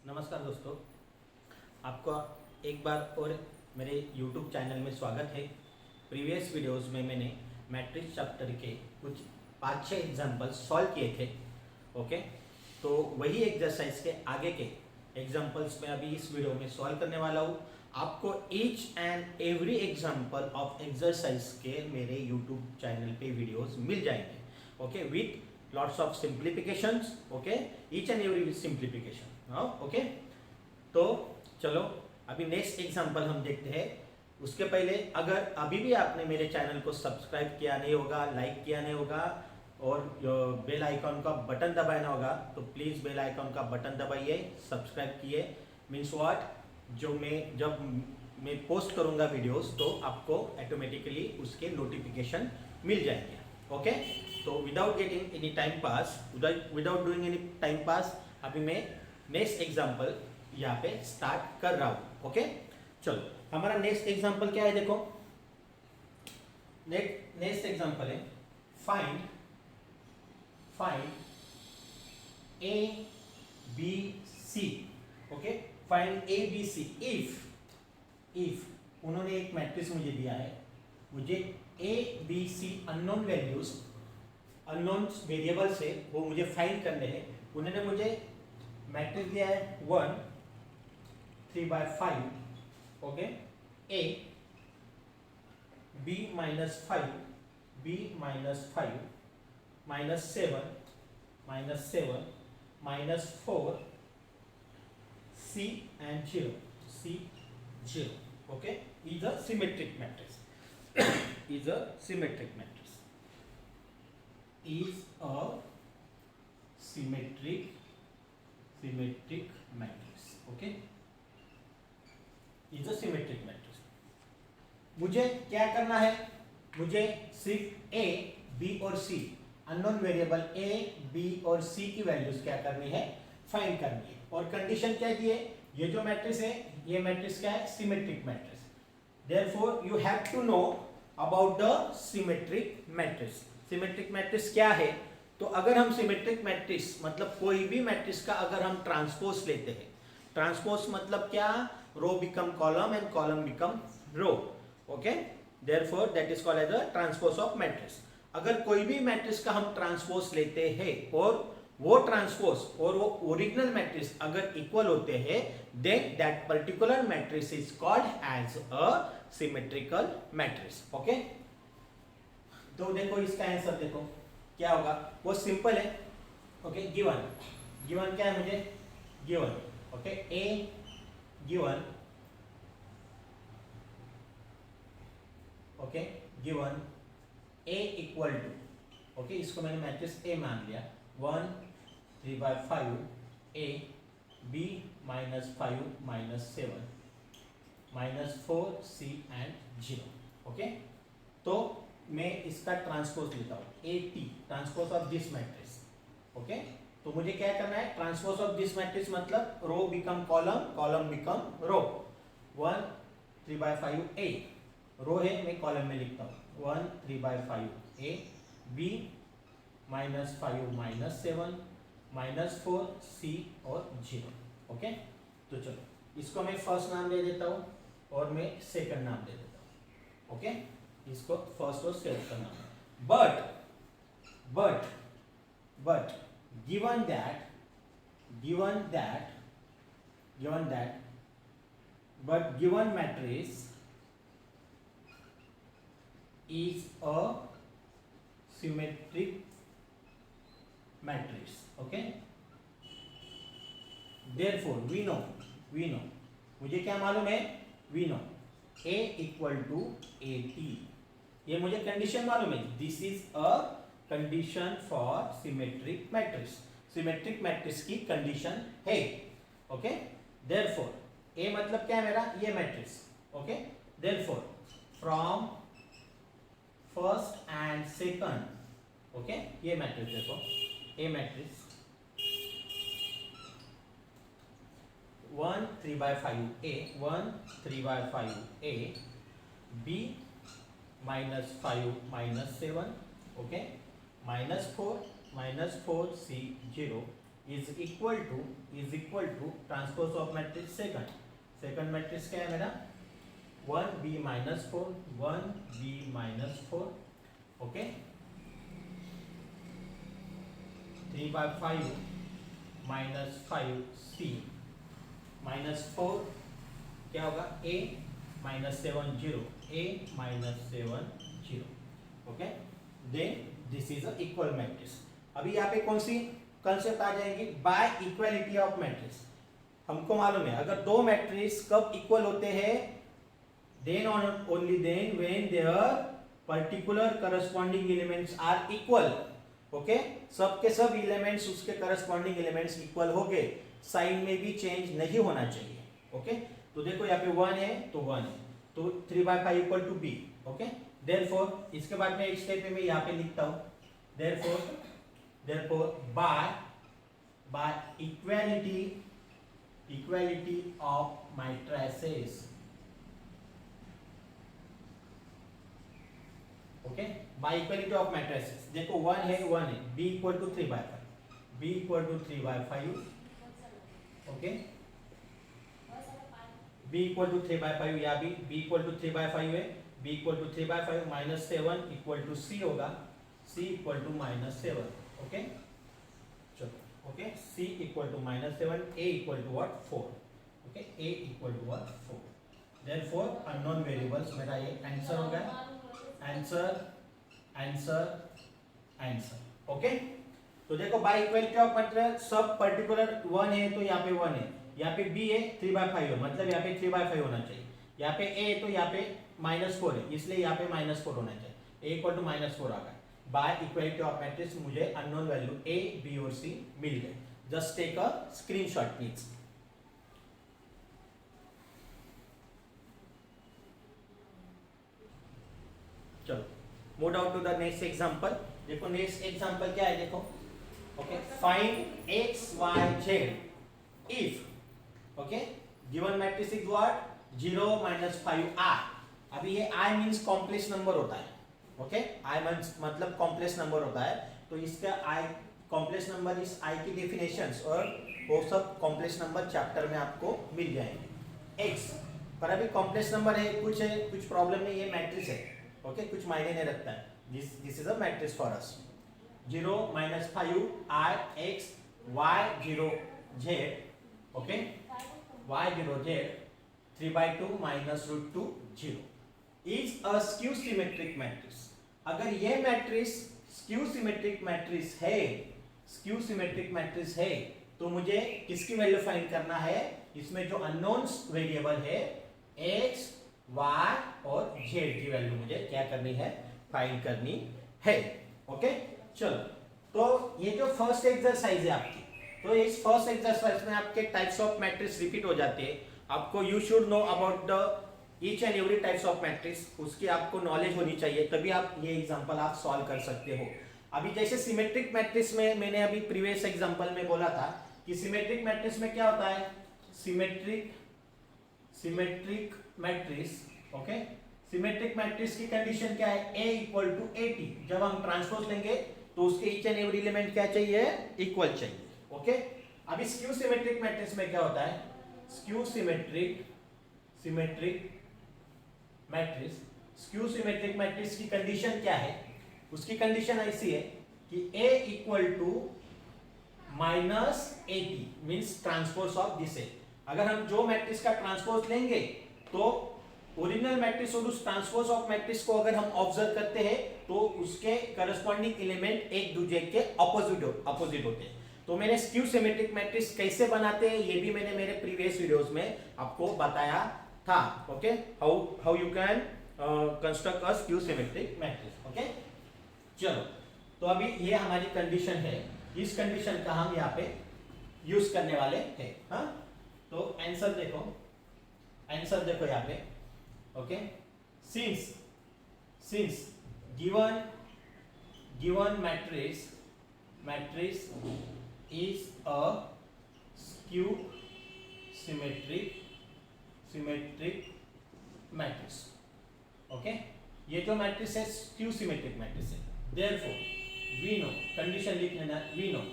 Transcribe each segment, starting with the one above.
नमस्कार दोस्तों, आपका एक बार और मेरे YouTube चैनल में स्वागत है। प्रीवियस वीडियोस में मैंने मैट्रिक्स चैप्टर के कुछ 5-6 एग्जाम्पल्स सॉल्व किए थे। ओके, तो वही एक्सरसाइज के आगे के एग्जाम्पल्स मैं अभी इस वीडियो में सॉल्व करने वाला हूँ। आपको each and every example of exercise के मेरे YouTube चैनल पे वीडियोस मिल जाएंगे। Okay, with lots of simplifications. Okay, each and every simplification. Okay, तो चलो अभी नेक्स्ट एग्जांपल हम देखते हैं। उसके पहले अगर अभी भी आपने मेरे चैनल को सब्सक्राइब किया नहीं होगा, लाइक किया नहीं होगा और बेल आइकॉन का बटन दबाना होगा, तो प्लीज़ बेल आइकॉन का बटन दबाइए, सब्सक्राइब किए। मीन्स व्हाट, जब मैं पोस्ट करूँगा वीडियोस तो आपको ऑटोमेटिकली उसके नोटिफिकेशन मिल जाएंगे। ओके, तो without getting any time pass, without doing any time pass, अभी मैं नेक्स्ट एग्जाम्पल यहाँ पे स्टार्ट कर रहा हूँ। ओके, चलो हमारा नेक्स्ट एग्जाम्पल क्या है, देखो नेक्स्ट एग्जाम्पल है find A B C. Okay, find A B C if उन्होंने एक मैट्रिक्स मुझे दिया है, मुझे A B C unknown values, unknown variable से वो मुझे फाइंड करने हैं। उन्होंने मुझे मैट्रिक्स दिया है 1 3/5, okay, A B -5 B -5 -7 -4 C and 0 C 0. Okay, is a symmetric matrix. Is a symmetric matrix. Is a symmetric matrix. Okay, is a symmetric matrix. मुझे क्या करना है, मुझे सिर्फ ए बी और सी, अननोन वेरिएबल ए बी और सी की values क्या करनी है, फाइंड करनी है। और कंडीशन क्या दी है, ये जो मैट्रिक्स है, ये मैट्रिक्स क्या है, symmetric matrix. Therefore you have to know about the symmetric matrix. Symmetric matrix क्या है, तो अगर हम सिमेट्रिक मैट्रिक्स मतलब कोई भी मैट्रिक्स का अगर हम ट्रांसपोज लेते हैं, ट्रांसपोज मतलब क्या, row become column and column become row. Okay, therefore that is called as a transpose of matrix. अगर कोई भी मैट्रिक्स का हम ट्रांसपोज लेते हैं और वो ट्रांसपोज और वो ओरिजिनल मैट्रिक्स अगर इक्वल होते हैं, then that particular matrix is called as a symmetrical matrix. Okay, तो देखो इसका आंसर देखो क्या होगा, वो सिंपल है। ओके, गिवन क्या है मुझे, given, okay, A given, okay, given A equal to, okay, इसको मैंने मैट्रिक्स ए मान लिया, 1 3/5 A B -5 -7 -4 C and 0। Okay, तो मैं इसका ट्रांसपोज लेता हूँ, A T, transpose of this matrix. Okay, तो मुझे क्या करना है, ट्रांसपोज ऑफ दिस मैट्रिक्स मतलब row become column, column become row. 1 3/5 a row है, मैं कॉलम में लिखता हूँ 1 3/5 ए बी -5 -7 -4 C और 0। ओके, तो चलो इसको मैं फर्स्ट नाम दे देता हूँ और मैं सेकंड नाम दे देता हूँ। ओके, इसको फर्स्ट और सेकंड नाम, but given that but given matrix is a symmetric matrix। okay, therefore we know मुझे क्या मालूम है, we know a equal to at, ये मुझे कंडीशन मालूम है, this is a condition for symmetric matrix. Symmetric matrix की कंडीशन है। ओके, देयरफॉर ए मतलब क्या है मेरा, ये matrix. Okay, therefore from first and second, okay, ये मैट्रिक्स देखो, A matrix 1 3/5 A 1 3/5 A B -5 -7, okay, -4 -4 C 0 is equal to transpose of matrix second matrix क्या है मेरा 1b minus 4 okay 3/5 minus 5c minus 4 क्या होगा a minus 7 0 a minus 7 0 okay then this is a equal matrix. अभी यहाँ पे कौन सी concept आ जाएगी बाय इक्वालिटी ऑफ मैट्रिक्स। हमको मालूम है अगर दो मैट्रिक्स कब इक्वल होते हैं then only then when their particular corresponding elements are equal okay सब के सब एलिमेंट्स उसके करस्पॉन्डिंग एलिमेंट्स इक्वल हो गए साइन में भी चेंज नहीं होना चाहिए ओके तो देखो यहाँ पे 1 है तो 1 है तो 3/5 equal to b okay therefore इसके बाद में एक स्टेप में यहाँ पे लिखता हूँ therefore by equality of matrices okay by equality of matrices देखो 1 है b इक्वल टू 3/5 ओके b इक्वल टू 3/5 या b इक्वल टू 3/5 है b equal to 3/5 minus 7 equal to c होगा c equal to minus 7 okay चलो okay c equal to minus 7 a equal to what 4 okay a equal to what 4 therefore unknown variables मेरा ये answer हो गया answer okay तो देखो bye equality of matrix सब particular 1 है तो यहाँ पे 1 है यहाँ पे b है 3/5 है मतलब यहाँ पे 3/5 होना चाहिए यहाँ पे a है तो यहाँ पे -4 है इसलिए यहाँ पे -4 होना चाहिए a इक्वल टू -4 आ गया बाय इक्वालिटी ऑफ मैट्रिक्स मुझे अननोन वैल्यू a b और c मिल गए just take a screenshot please. चलो move out to the next example. देखो नेक्स्ट एग्जांपल क्या है देखो okay find x y z if okay given matrix is what 0 5 r। अभी ये i मींस कॉम्प्लेक्स नंबर होता है ओके i मींस मतलब कॉम्प्लेक्स नंबर होता है तो इसका i कॉम्प्लेक्स नंबर इस i की डेफिनेशंस और वो सब कॉम्प्लेक्स नंबर चैप्टर में आपको मिल जाएंगे x पर अभी कॉम्प्लेक्स नंबर है कुछ प्रॉब्लम नहीं ये मैट्रिक्स है ओके कुछ मायने नहीं रखता है this is a matrix for us 0 5 r x y 0 z okay y 0 z 3/2 minus √2 0 is a skew symmetric matrix. अगर ये मैट्रिक्स स्क्यू सिमेट्रिक मैट्रिक्स है तो मुझे किसकी वैल्यू फाइंड करना है इसमें जो अननोन्स वेरिएबल है x y और z की वैल्यू मुझे क्या करनी है फाइंड करनी है ओके चलो तो ये जो फर्स्ट एक्सरसाइज है आपकी तो इस फर्स्ट एक्सरसाइज में आपके टाइप्स ऑफ मैट्रिक्स रिपीट हो जाते हैं आपको you should know about the each and every types of matrix उसकी आपको नॉलेज होनी चाहिए तभी आप ये एग्जांपल आप सॉल्व कर सकते हो। अभी जैसे सिमेट्रिक मैट्रिक्स में मैंने अभी प्रीवियस एग्जांपल में बोला था कि सिमेट्रिक मैट्रिक्स में क्या होता है symmetric matrix okay symmetric matrix की कंडीशन क्या है a इक्वल टू 80 जब हम ट्रांसपोज लेंगे तो उसके ईच एंड एवरी एलिमेंट क्या चाहिए इक्वल चाहिए ओके। अभी स्क्यू सिमेट्रिक मैट्रिक्स में क्या होता है स्क्यू सिमेट्रिक मैट्रिक्स की कंडीशन क्या है उसकी कंडीशन ऐसी है कि a equal to -80 means transpose of this है। अगर हम जो मैट्रिक्स का ट्रांसपोज लेंगे तो ओरिजिनल मैट्रिक्स और उस ट्रांसपोज ऑफ मैट्रिक्स को अगर हम ऑब्जर्व करते हैं तो उसके करस्पॉन्डिंग एलिमेंट एक दूसरे के अपोजिट होते हैं। तो मैंने स्क्यू सिमेट्रिक मैट्रिक्स कैसे बनाते हैं ये भी मैंने मेरे प्रीवियस वीडियोस में आपको बताया था okay how you can construct a skew symmetric matrix okay. चलो तो अभी ये हमारी कंडीशन है इस कंडीशन का हम यहाँ पे यूज करने वाले हैं हाँ तो आंसर देखो यहाँ पे okay since given matrix is a skew symmetric matrix okay ये जो मैट्रिक्स है स्क्यू सिमेट्रिक मैट्रिक्स है therefore we know कंडीशन लिख लेना we know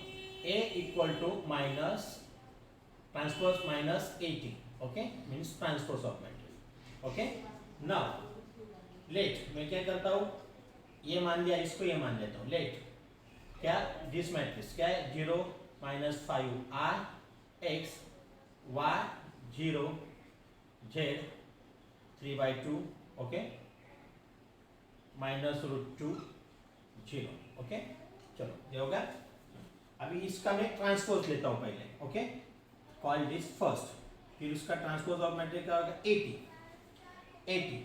a equal to minus transpose minus 80. Okay, means transpose of matrix. Okay, now let मैं क्या करता हूँ, ये मान लिया, इसको ये मान लेता हूँ. लेट क्या दिस मैट्रिक्स क्या है, 0 minus 5 r x y 0 z 3/2. Okay, minus root 2 0. Okay, चलो ये होगा. अभी इसका मैं ट्रांसपोज लेता हूँ पहले. ओके, कॉल दिस फर्स्ट, फिर उसका ट्रांसपोज ऑफ मैट्रिक्स का होगा 80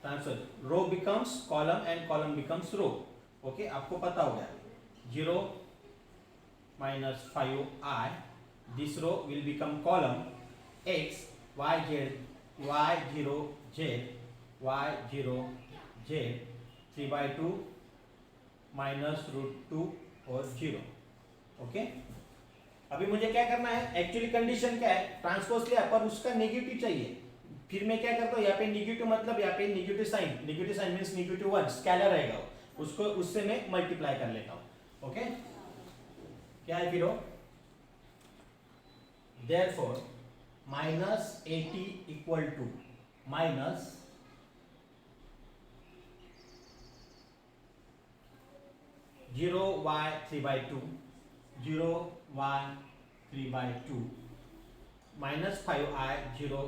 transpose. Row becomes column and column becomes row. Okay, आपको पता हो गया. 0 minus 5i, this row will become column x y z y0 z y0 z 3/2 minus root 2 और 0. Okay, अभी मुझे क्या करना है, एक्चुअली कंडीशन क्या है, ट्रांसपोज लिया पर उसका नेगेटिव चाहिए. फिर मैं क्या करता हूँ, यहाँ पे नेगेटिव मतलब यहाँ पे नेगेटिव साइन मीन्स -1 स्केलर रहेगा, उसको उससे मैं मल्टीप्लाई कर लेता हूँ. ओके, क्या है फिर हो, therefore minus 80 equal to minus 0 y 3/2 0 y 3/2 minus 5i 0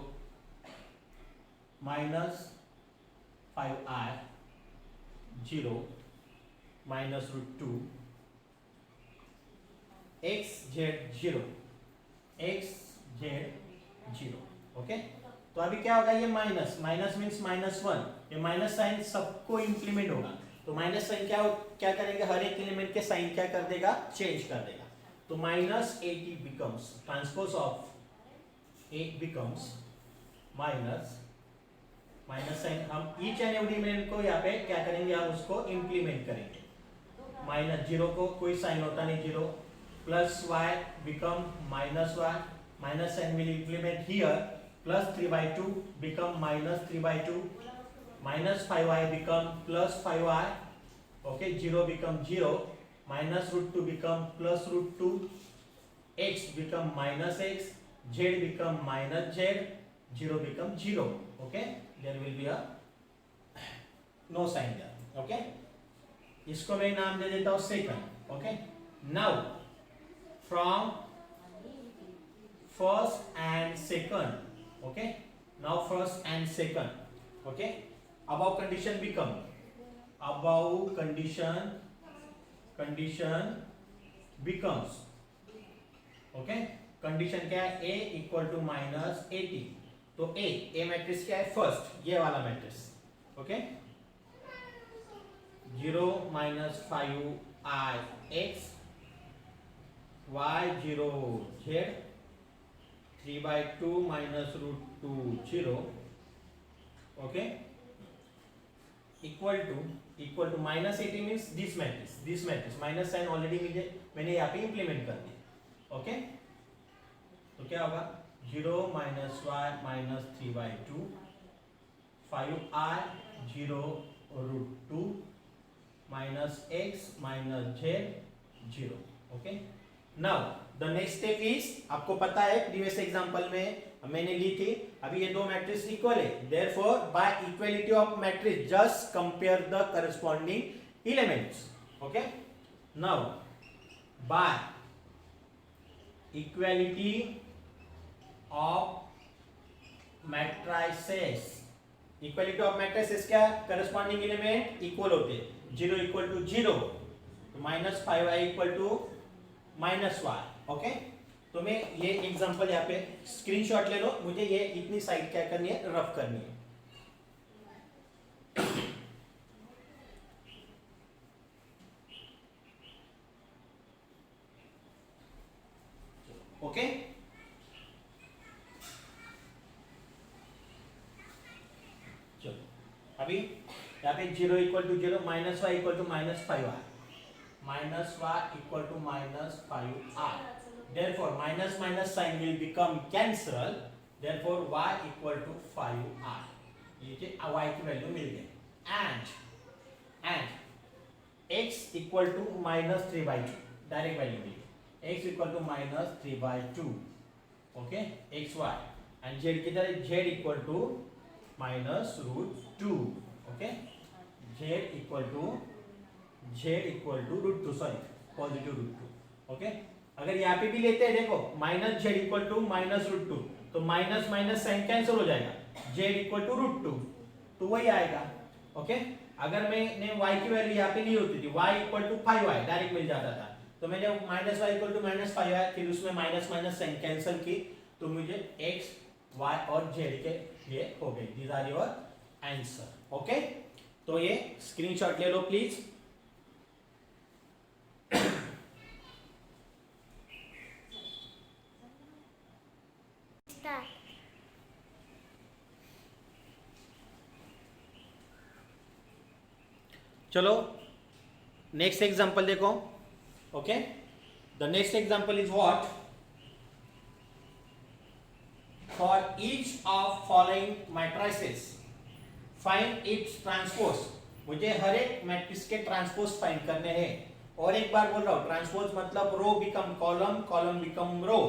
minus 5i 0 minus root 2 x z 0 x z 0. Okay, तो अभी क्या होगा, ये माइनस मीन्स -1, ये माइनस साइन सबको इंप्लीमेंट होगा. तो माइनस साइन क्या करेंगे, हर एक एलिमेंट के साइन क्या कर देगा, चेंज कर देगा. तो -80 becomes transpose of 8 becomes minus sign. हम ईच एंड एवरी एलिमेंट को यहाँ पे क्या करेंगे, हम उसको इंप्लीमेंट करेंगे. -0 को कोई साइन होता नहीं, 0 plus y become -1, minus sign will implement here, plus 3/2 become minus 3/2, minus 5y become plus 5y. Okay, 0 become 0, minus root 2 become plus root 2, x become minus x, z become minus z, 0 become 0. Okay, there will be a no sign there. Okay, इसको मैं नाम दे देता हूँ second. Okay, now from first and second. Okay, now first and second. Okay, above condition become condition becomes. Okay, condition क्या है, a equal to -80. तो a matrix क्या है, फर्स्ट ये वाला matrix. Okay, 0 minus 5i x y0 z 3/2 minus root 2 0. Okay, equal to -80 means this matrix minus sign already मैंने यहाँ पे इंप्लीमेंट कर दिया. ओके, तो क्या होगा, 0 minus y minus 3/2 5i 0 root 2 minus x minus z 0. Okay, now the next step is, आपको पता है प्रीवियस एग्जांपल में मैंने ली थी, अभी ये दो मैट्रिक्स इक्वल है, therefore by equality of matrix just compare the corresponding elements. Okay, now bye equality of matrices, equality of matrices क्या, करस्पॉन्डिंग एलिमेंट इक्वल होते हैं. 0 इक्वल टू 0, तो -5i equal to -y. Okay, तो मैं ये example यहाँ पे स्क्रीनशॉट ले लो, मुझे ये इतनी साइड क्या करनी है, रफ करनी है. ओके, चलो अभी यहाँ पे 0 equal to 0, -y equal to -5y, -y equal to -5i. Therefore, minus sign will become cancel. Therefore, y equal to 5i. ये y की वैल्यू मिल गई. And x equal to -3/2 direct value मिल गई. x equal to -3/2, okay, x y, and z किधर है, z equal to -√2, okay, z equal to √2, sorry positive √2, okay. अगर यहाँ पे भी लेते हैं देखो माइनस z इक्वल टू -√2, तो माइनस माइनस साइन कैंसिल हो जाएगा, z इक्वल टू √2, तो वही आएगा, ओके। अगर मैंने y की वैल्यू यहाँ पे नहीं होती थी, y equal to 5y direct मिल जाता था, तो मैंने -y इक्वल टू -5y, फिर उसमें माइनस माइनस साइन कैंसिल की, तो मुझे x y और z के ये हो गई। These are your answer, okay. तो ये स्क्रीनशॉट ले लो प्लीज। चलो नेक्स्ट एग्जांपल देखो, okay. The next example is what, for each of following matrices find its transpose. मुझे हर एक मैट्रिक्स के ट्रांसपोज फाइंड करने हैं। और एक बार बोल रहा हूं, ट्रांसपोज मतलब row become column, column become row,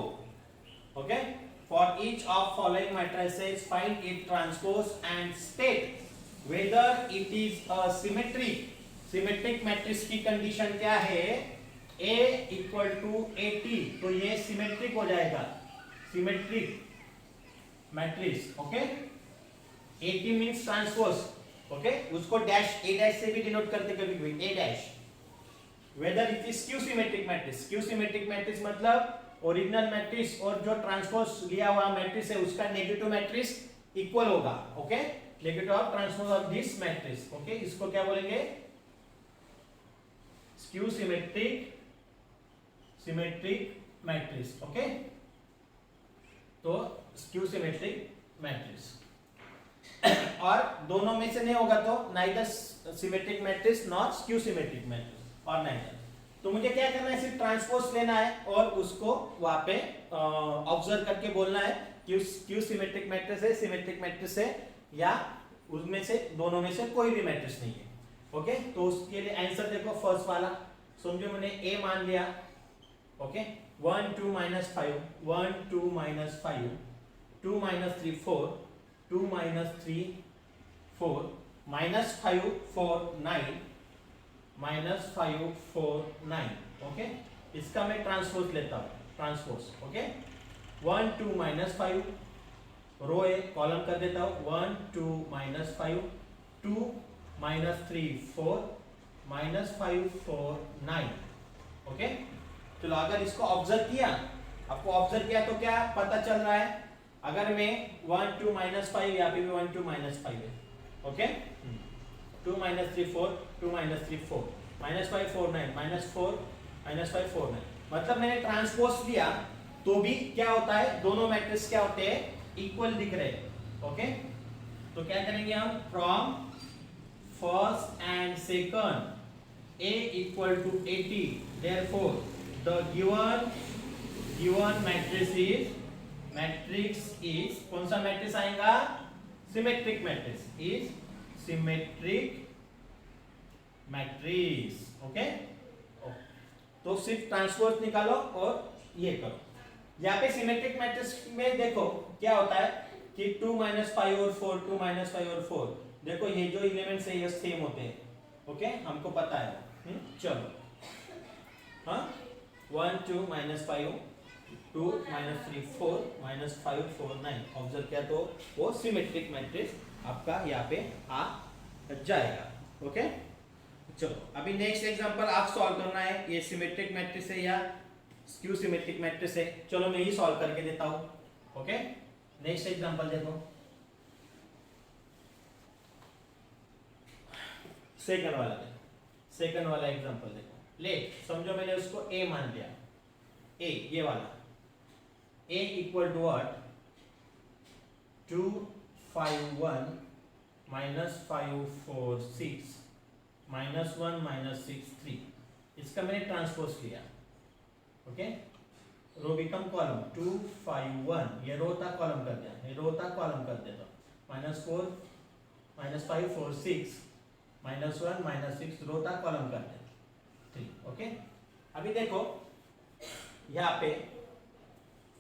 okay. For each of following matrices find it transpose and state whether it is a symmetric. Symmetric matrix की कंडीशन क्या है, A इक्वल टू 80, तो ये सिमेट्रिक हो जाएगा, symmetric matrix, okay. 80 means transpose, okay. उसको dash A dash से भी डिनोट करते कभी कभी, A dash. Weather it is skew symmetric matrix. Skew symmetric matrix मतलब ओरिजिनल मैट्रिक्स और जो ट्रांसपोज लिया हुआ मैट्रिक्स है उसका नेगेटिव मैट्रिक्स इक्वल होगा, okay. Negative of transpose of this matrix, okay. इसको क्या बोलेंगे, स्क्यू सिमेट्रिक मैट्रिक्स, ओके। तो स्क्यू सिमेट्रिक मैट्रिक्स और दोनों में से नहीं होगा तो neither symmetric matrix not skew symmetric matrix और नाइदर। तो मुझे क्या करना है, सिर्फ ट्रांसपोज लेना है और उसको वहां पे ऑब्जर्व करके बोलना है कि स्क्यू सिमेट्रिक मैट्रिक्स है, सिमेट्रिक मैट्रिक्स है, या उसमें से दोनों में से कोई भी मैट्रिक्स नहीं है, ओके। तो उसके लिए आंसर देखो, फर्स्ट वाला समझो मैंने A मान लिया, ओके। 1 2 -5, 1 2 -5, 2 -3 4, 2 -3 4, -5 4 9, -5 4 9, ओके। इसका मैं ट्रांसपोज लेता हूँ, ट्रांसपोज, ओके। 1 2 -5, रो है कॉलम कर देता हूँ, 1 2 -5, 2 -3 4, -5 4 9, ओके। चलो अगर इसको ऑब्जर्व किया, आपको ऑब्जर्व किया तो क्या पता चल रहा है, अगर मैं 1 2 -5, यहाँ पे भी 1 2 -5 है, ओके। 2 -3 4, 2 -3 4, -5 4 9, -4 -5 4 9, मतलब मैंने ट्रांसपोज लिया तो भी क्या होता है, दोनों मैट्रिक्स क्या होते हैं, इक्वल दिख रहे हैं, ओके। तो क्या करेंगे हम, from first and second A equal to 80, therefore the given matrix is कौन सा मैट्रिक्स आएगा, symmetric matrix, is symmetric matrix, okay. तो सिर्फ ट्रांसपोज निकालो और ये करो। यहाँ पे सिमेट्रिक मैट्रिक्स में देखो क्या होता है कि 2 -5 और 4, 2 -5 और 4, देखो ये जो एलिमेंट्स है ये सेम होते हैं, ओके, हमको पता है। चलो हाँ, 1 2 -5, 2 -3 4, -5 4 9 ऑब्जर्व किया तो वो सिमेट्रिक मैट्रिक्स आपका यहाँ पे आ जाएगा, ओके। चलो अभी नेक्स्ट एग्जांपल आप सॉल्व करना है, ये सिमेट्रिक मैट्रिक्स है या स्क्यू सिमेट्रिक मैट्रिक्स है। चलो मैं ही सॉल्व करके देता हूँ, ओके। नेक्स्ट एग्जांपल देखो, सेकंड वाला देखो, सेकंड वाला एग्जांपल देखो। ले समझो मैंने उसको A मान लिया, A ये वाला, A इक्वल टू व्हाट, 2 5 1 -5 4 6 -1 -6 3, इसका मैंने ट्रांसपोज किया, ओके। रो बिकम कॉलम, 2 5 1, ये रो था कॉलम कर दिया, ये रो था कॉलम कर देता, -4 -5 4 6 -1 -6 रो था कॉलम कर देता 3, ओके। अभी देखो यहाँ पे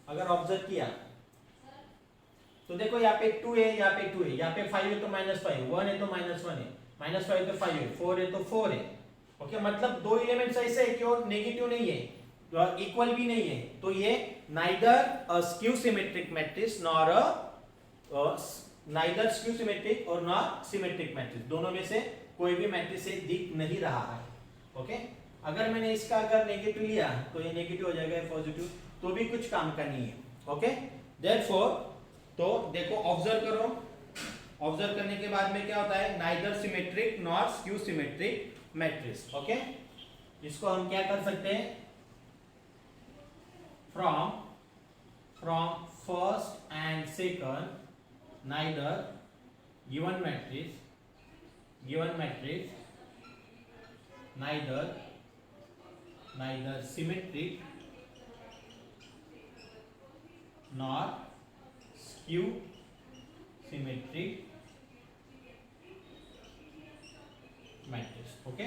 अगर ऑब्जर्व किया तो देखो यहाँ पे 2 है, यहाँ पे 2 है, यहाँ पे 5 है तो -5, 1 है तो -1 है, -5 है तो 5 है, 4 है तो 4 है। ओके, मतलब दो एलिमेंट्स ऐसे है कि वो नेगेटिव नहीं है, इक्वल भी नहीं है, तो ये neither a skew symmetric matrix nor neither skew symmetric और नॉट सिमेट्रिक मैट्रिक्स, दोनों में से कोई भी मैट्रिक्स से दिख नहीं रहा है। ओके, अगर मैंने इसका अगर नेगेटिव लिया तो ये नेगेटिव हो जाएगा, पॉजिटिव तो भी कुछ काम का नहीं है। ओके, देयरफॉर तो देखो ऑब्जर्व करो, ऑब्जर्व करने के बाद में क्या होता है, neither symmetric nor skew symmetric matrix. Okay, इसको हम क्या कर सकते हैं, from first and second neither given matrix neither symmetric nor skew symmetric matrix. Okay,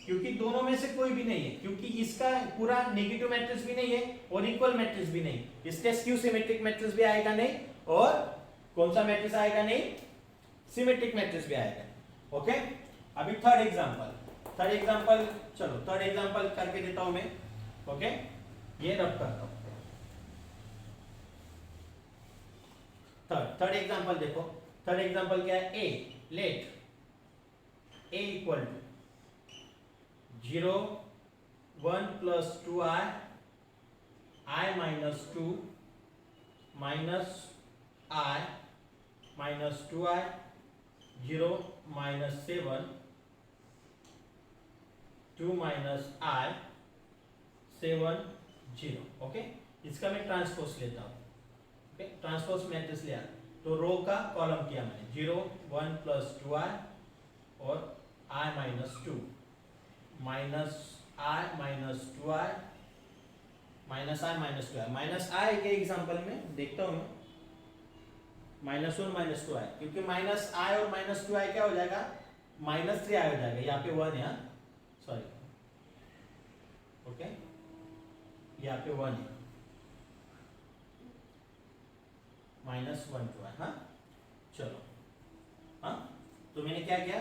क्योंकि दोनों में से कोई भी नहीं है, क्योंकि इसका पूरा नेगेटिव मैट्रिक्स भी नहीं है और इक्वल मैट्रिक्स भी नहीं, इसके स्क्यू सिमेट्रिक मैट्रिक्स भी आएगा नहीं और कौन सा मैट्रिक्स आएगा नहीं, सिमेट्रिक मैट्रिक्स भी आएगा। ओके, अभी थर्ड एग्जांपल चलो थर्ड एग्जांपल करके देता हूं मैं। ओके, ये रब करता हूं थर्ड एग्जांपल। देखो थर्ड एग्जांपल क्या है, A let a equal to 0 1 plus 2i i minus 2 minus i minus 2i 0 minus 7 2 minus i 7 0। Okay, इसका मैं ट्रांसपोज लेता हूँ। ओके, ट्रांसपोज मैट्रिक्स लिया तो रो का कॉलम किया मैंने, 0 1 प्लस 2i और i minus 2 minus i minus 2i minus i minus 2i minus i के एग्जांपल में देखता हूँ मैं -1 -2i, क्योंकि माइनस i और माइनस 2i क्या हो जाएगा, -3i हो जाएगा, यहाँ पे 1 है, सॉरी ओके यहाँ पे 1 है, -1 2i। हाँ चलो, हाँ तो मैंने क्या किया,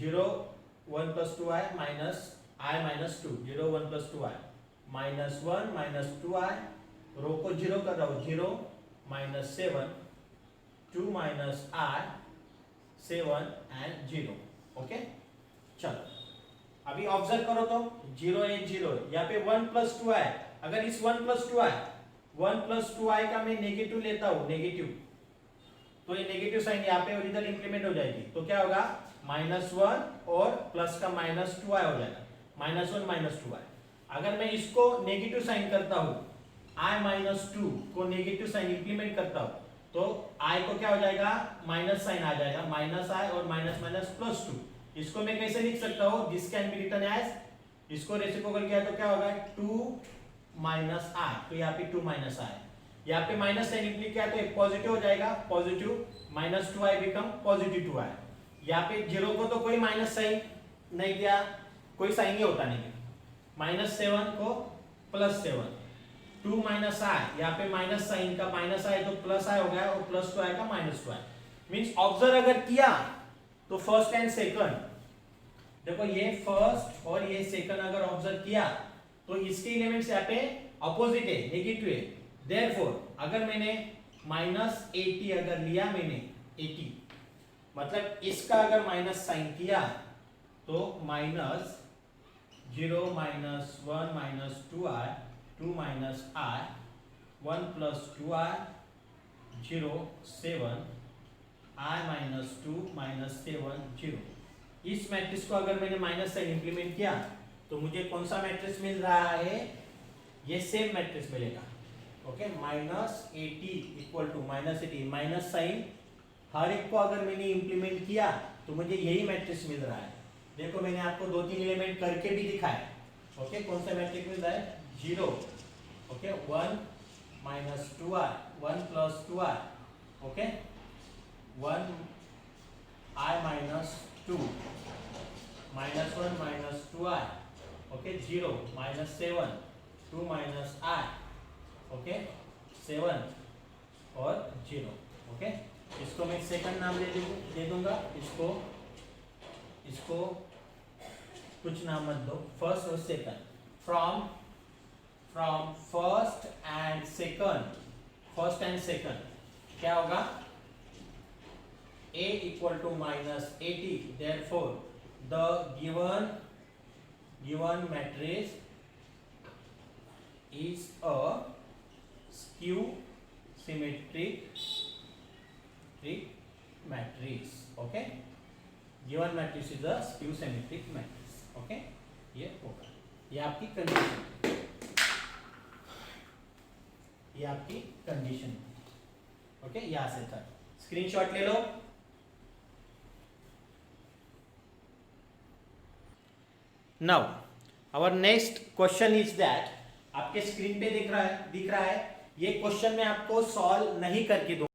0 1 plus 2i minus i minus 2, 0 1 plus 2i -1 minus 2i, रो को 0 कर रहा हूँ, 0 minus 7 2 minus i 7 and 0। Okay, चलो अभी ऑब्जर्व करो तो 0 है 0, यहाँ पे 1 प्लस 2i, अगर इस 1 प्लस 2i का मैं नेगेटिव लेता हूँ, नेगेटिव, तो ये नेगेटिव साइन यहाँ पे इधर इंप्लीमेंट हो जाएगी, तो क्या होगा, -1 और प्लस का -2i हो जाएगा, -1 -2i। अगर मैं इसको नेगेटिव साइन करता हूँ, i माइनस 2 को नेगेटिव साइन इंप्लीमेंट करता हूँ, तो i को क्या हो जाएगा, माइनस साइन आ जाएगा, -i और माइनस +2। इसको मैं कैसे लिख सकता हूँ, this can be written as, इसको रेसिप्रोकल किया तो क्या होगा, 2 माइनस i, तो यहाँ पे 2 माइनस i, यहाँ पे माइनस साइन इंप्लीमेंट किया तो एक पॉजिटिव हो जाएगा, positive -2i become positive 2i। यहाँ पे 0 को तो कोई माइनस साइन नहीं दिया, कोई साइन ही होता नहीं, -7 को +7, 2 माइनस i, यहाँ पे माइनस साइन का माइनस i तो प्लस i हो गया और प्लस 2i का -2i। मींस ऑब्जर्व अगर किया तो फर्स्ट एंड सेकंड, देखो ये फर्स्ट और ये सेकंड अगर ऑब्जर्व किया तो इसके एलिमेंट्स यहाँ पे अपोजिट है, नेगेटिव है, देयरफॉर अगर मैंने -80 अगर लिया मैंने 80, मतलब इसका अगर माइनस साइन किया तो -0 -1 -2i 2 minus i 1 plus 2i 0 7 i minus 2 minus 7 0। इस मैट्रिक्स को अगर मैंने माइनस साइन इंप्लीमेंट किया तो मुझे कौन सा मैट्रिक्स मिल रहा है, ये सेम मैट्रिक्स मिलेगा। Okay, -80 equal to -80, minus sign हर एक को अगर मैंने इंप्लीमेंट किया तो मुझे यही मैट्रिक्स मिल रहा है। देखो मैंने आपको 2-3 एलिमेंट करके भी दिखाया। ओके, कौन सा मैट्रिक्स मिल रहा है, 0, okay 1 minus 2i 1 plus 2i, okay 1 i minus 2 minus 1 minus 2i, okay 0 minus 7 2 minus I, okay, 7 और 0, ओके। इसको मैं सेकंड नाम दे दूंगा, इसको कुछ नाम मत दो, फर्स्ट और second. From first and second क्या होगा, a equal to minus 80, therefore the given matrix is a skew symmetric matrix, okay, given matrix is a skew symmetric matrix, okay। ये होगा, ये आपकी कंडीशन, ओके। यहां से था, स्क्रीनशॉट ले लो। Now our next question is that, आपके स्क्रीन पे दिख रहा है, ये क्वेश्चन मैं आपको सॉल्व नहीं करके दूंगा।